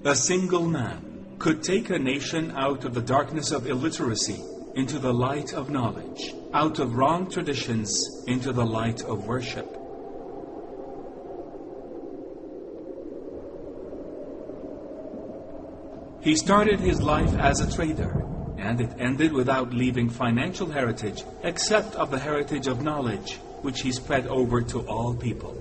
A single man could take a nation out of the darkness of illiteracy into the light of knowledge, out of wrong traditions into the light of worship. He started his life as a trader, and it ended without leaving financial heritage except of the heritage of knowledge, which he spread over to all people.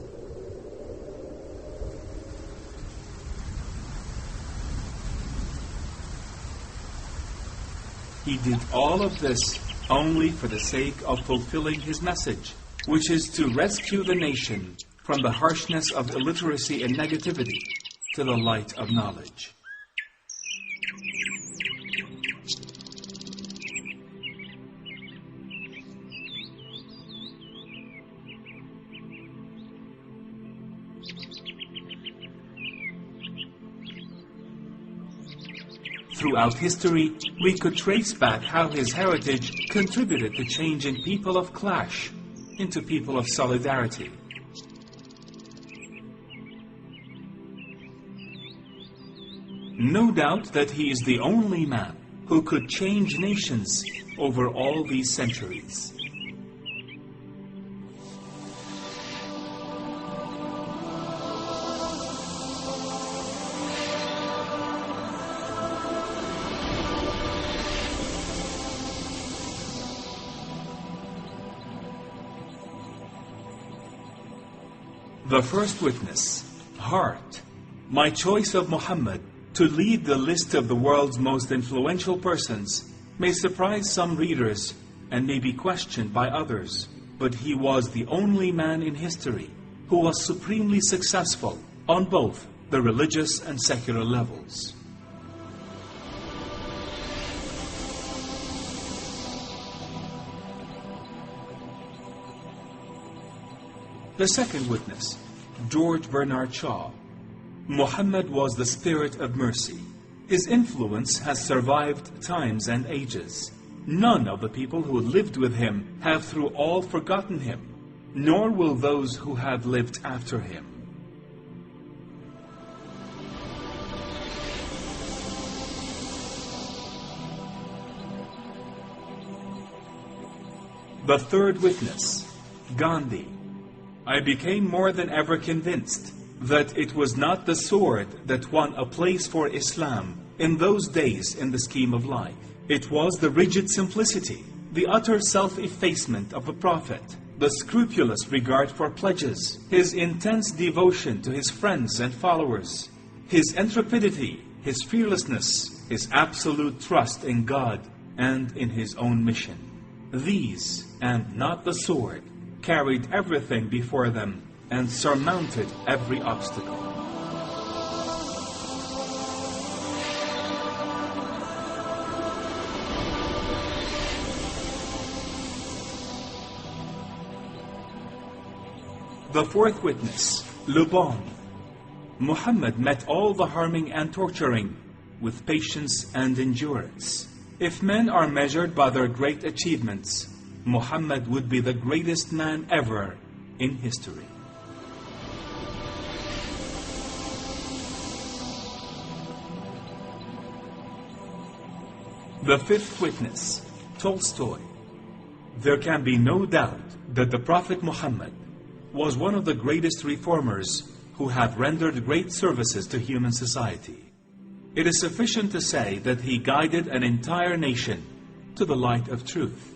He did all of this only for the sake of fulfilling his message, which is to rescue the nation from the harshness of illiteracy and negativity to the light of knowledge. Throughout history, we could trace back how his heritage contributed to changing people of clash into people of solidarity. No doubt that he is the only man who could change nations over all these centuries. The first witness, heart. My choice of Muhammad to lead the list of the world's most influential persons may surprise some readers and may be questioned by others, but he was the only man in history who was supremely successful on both the religious and secular levels. The second witness, George Bernard Shaw. Muhammad was the spirit of mercy. His influence has survived times and ages. None of the people who lived with him have through all forgotten him, nor will those who have lived after him. The third witness, Gandhi. I became more than ever convinced that it was not the sword that won a place for Islam in those days in the scheme of life. It was the rigid simplicity, the utter self-effacement of the Prophet, the scrupulous regard for pledges, his intense devotion to his friends and followers, his intrepidity, his fearlessness, his absolute trust in God and in his own mission. These, and not the sword, carried everything before them and surmounted every obstacle. The fourth witness, Le Bon. Muhammad met all the harming and torturing with patience and endurance. If men are measured by their great achievements, Muhammad would be the greatest man ever in history. The fifth witness, Tolstoy. There can be no doubt that the Prophet Muhammad was one of the greatest reformers who have rendered great services to human society. It is sufficient to say that he guided an entire nation to the light of truth,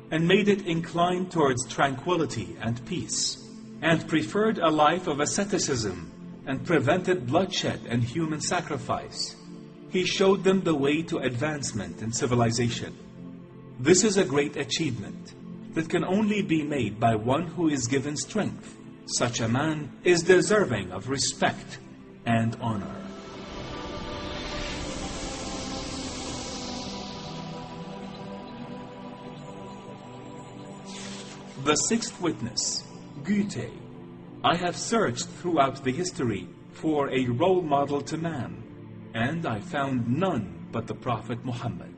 and made it incline towards tranquility and peace, and preferred a life of asceticism, and prevented bloodshed and human sacrifice. He showed them the way to advancement and civilization. This is a great achievement that can only be made by one who is given strength. Such a man is deserving of respect and honor. The sixth witness, Goethe. I have searched throughout the history for a role model to man, and I found none but the Prophet Muhammad.